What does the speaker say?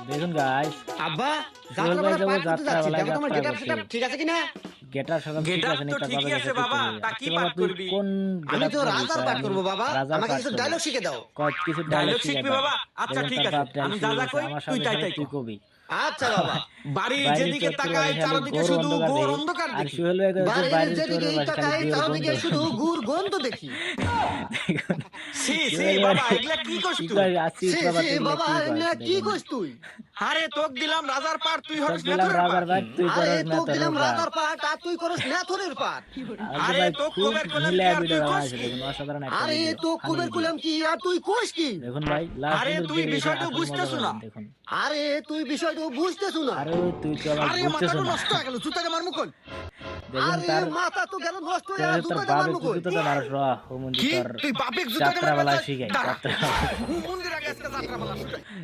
দেখুন গাইস, আব্বা সোহেল ভাই যাবো যাত্রা বেলায় তোমার যাত্রা গেটআপ করতে। সেটআপ ঠিক আছে কিনা? গেটার সকাল ঠিক Getup আছে তো একটা ঠিকই বাবা আছে গেছে বাবা, তা কি পাঠ তুই করবি? কোন আমি getup তো করবি? রাজার কয় পাঠ আমি করবো বাবা, রাজার আমাকে পাঠ কিছু করবো। ডায়লগ শিখে দাও। কয় কিছু Dialogue ডায়লগ শিখবি বাবা? আচ্ছা ঠিক আছে, আমি যা যা কই আমার তুই সাথে তাই সাথে তাই তুই কর। কবি। আচ্ছা বাবা। বাড়ির বাইরে যেদিকে চত্বর তাকাই বাসা চারদিকে ঘোর শুধু অন্ধকার ঘোর দেখি। অন্ধকার আর দেখি। সোহেল ভাই কয় যে বাড়ির বাইরের যেদিকে চত্বর বাসা খালি তাকাই বিয়ের চারদিকে গন্ধ। শুধু গুড় গন্ধ দেখি। দেখুন, সি সি সোহেল বাবা, ভাই এগুলা কি করছ কি তুই? কয় আসিস সে বাবা সে তুই বাবা কি এমনে কয় কি দেখুন। কইস তুই? আরে তোক দিলাম রাজার পাঠ, তুই তোকে হরিস দিলাম নেতুরের রাজার পাঠ। ভাত তুই আরে করস না তোক তোর দিলাম ভাত। রাজার পাট আর তুই করস নেথরের পাট। আরে ভাই তোক খুব কবের কলাম কি মিলায় আর ভিডিও তুই বানাইছে কস কি? দেখুন, অসাধারণ একটা আরে ভিডিও, তো ফানি কুবের ভিডিও। কুলাম কি আর তুই কোস কি? দেখুন ভাই লাস্ট আরে কিন্তু তুই দেখে বিষয়টা আসল মজা বুঝতেছ না। পাবেন দেখুন। আরে তুই বিষয়টা বুঝতেছ না। আরে তুই তো আবার আরে বুঝতেছ মাথাটা না। নষ্ট হয়ে গেল, জুতাকে মারমু কই? দেখুন আরে তার মাথা তো গেল নষ্ট হয়ে আর তোর জুতাতে বাপে মারমু কই? জুতোতে মানুষ র ও মন্দির কি? তোর তুই বাপের জুতাকে যাত্রা মারবে? বেলায় শিখাই দাঁড়া। যাত্রা মন্দির আগে আজকে যাত্রা বলা